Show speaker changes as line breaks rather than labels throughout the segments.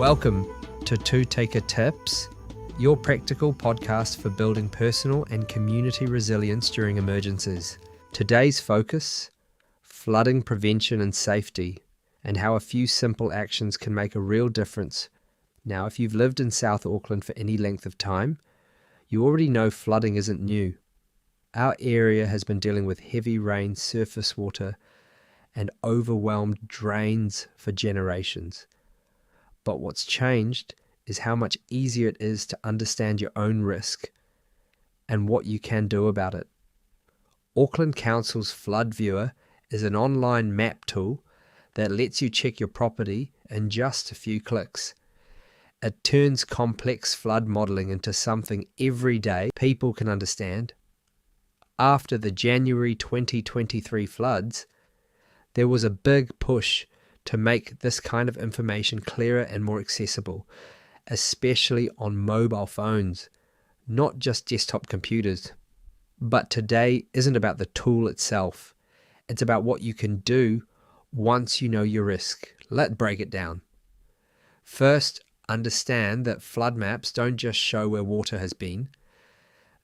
Welcome to Tū Tika Tips, your practical podcast for building personal and community resilience during emergencies. Today's focus, flooding prevention and safety, and how a few simple actions can make a real difference. Now, if you've lived in South Auckland for any length of time, you already know flooding isn't new. Our area has been dealing with heavy rain, surface water, and overwhelmed drains for generations. But what's changed is how much easier it is to understand your own risk and what you can do about it. Auckland Council's Flood Viewer is an online map tool that lets you check your property in just a few clicks. It turns complex flood modelling into something everyday people can understand. After the January 2023 floods, there was a big push to make this kind of information clearer and more accessible, especially on mobile phones, not just desktop computers. But today isn't about the tool itself. It's about what you can do once you know your risk. Let's break it down. First, understand that flood maps don't just show where water has been.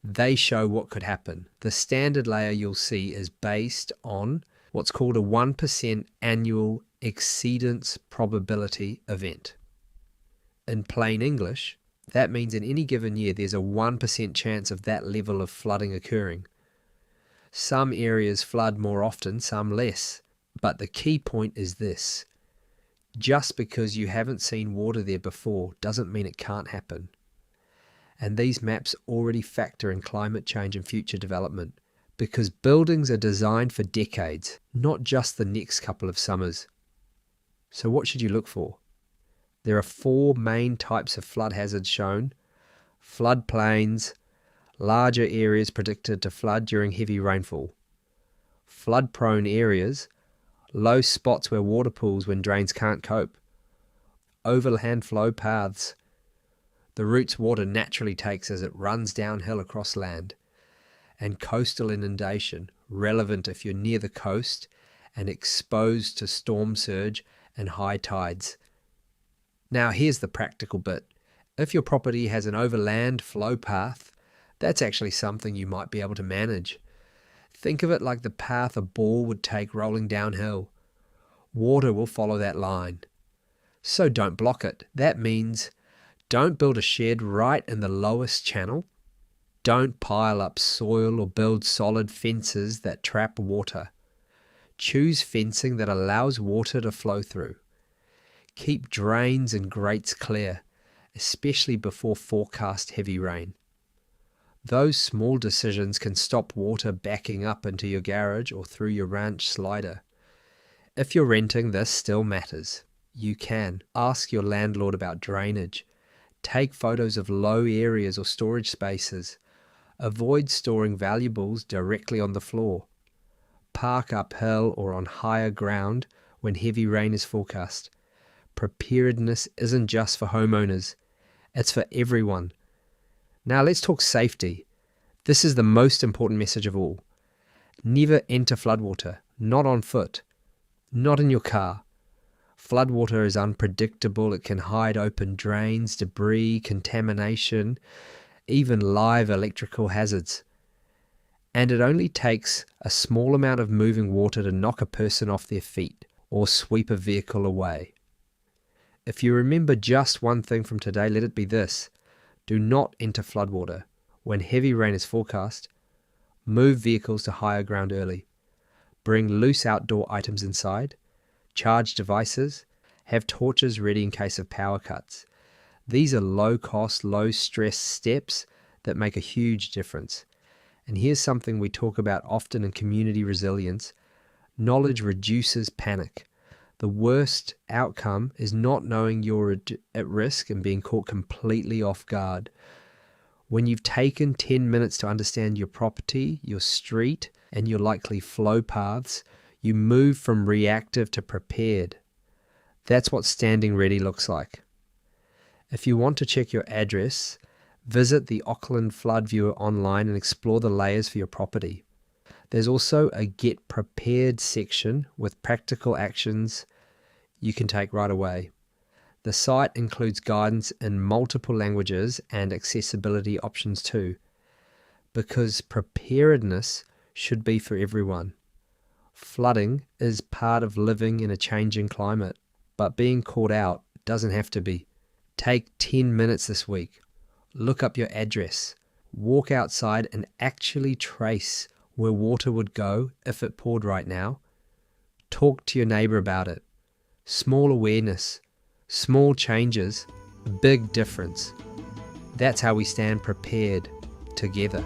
They show what could happen. The standard layer you'll see is based on what's called a 1% annual exceedance probability event. In plain English, that means in any given year there's a 1% chance of that level of flooding occurring. Some areas flood more often, some less. But the key point is this: just because you haven't seen water there before doesn't mean it can't happen. And these maps already factor in climate change and future development, because buildings are designed for decades, not just the next couple of summers. So what should you look for? There are 4 main types of flood hazards shown: floodplains, larger areas predicted to flood during heavy rainfall; flood-prone areas, low spots where water pools when drains can't cope; overland flow paths, the routes water naturally takes as it runs downhill across land; and coastal inundation, relevant if you're near the coast and exposed to storm surge and high tides. Now here's the practical bit. If your property has an overland flow path, that's actually something you might be able to manage. Think of it like the path a ball would take rolling downhill. Water will follow that line. So don't block it. That means don't build a shed right in the lowest channel. Don't pile up soil or build solid fences that trap water. Choose fencing that allows water to flow through. Keep drains and grates clear, especially before forecast heavy rain. Those small decisions can stop water backing up into your garage or through your ranch slider. If you're renting, this still matters. You can ask your landlord about drainage. Take photos of low areas or storage spaces. Avoid storing valuables directly on the floor. Park uphill or on higher ground when heavy rain is forecast. Preparedness isn't just for homeowners, it's for everyone. Now let's talk safety. This is the most important message of all. Never enter floodwater, not on foot, not in your car. Floodwater is unpredictable. It can hide open drains, debris, contamination, even live electrical hazards. And it only takes a small amount of moving water to knock a person off their feet or sweep a vehicle away. If you remember just one thing from today, let it be this: do not enter floodwater. When heavy rain is forecast, move vehicles to higher ground early. Bring loose outdoor items inside. Charge devices. Have torches ready in case of power cuts. These are low-cost, low-stress steps that make a huge difference. And here's something we talk about often in community resilience: knowledge reduces panic. The worst outcome is not knowing you're at risk and being caught completely off guard. When you've taken 10 minutes to understand your property, your street, and your likely flow paths, you move from reactive to prepared. That's what standing ready looks like. If you want to check your address, visit the Auckland Flood Viewer online and explore the layers for your property. There's also a Get Prepared section with practical actions you can take right away. The The site includes guidance in multiple languages and accessibility options too, because preparedness should be for everyone. Flooding is part of living in a changing climate, but being caught out doesn't have to be. Take 10 minutes this week. Look up your address. Walk outside and actually trace where water would go if it poured right now. Talk to your neighbour about it. Small awareness, small changes, big difference. That's how we stand prepared together.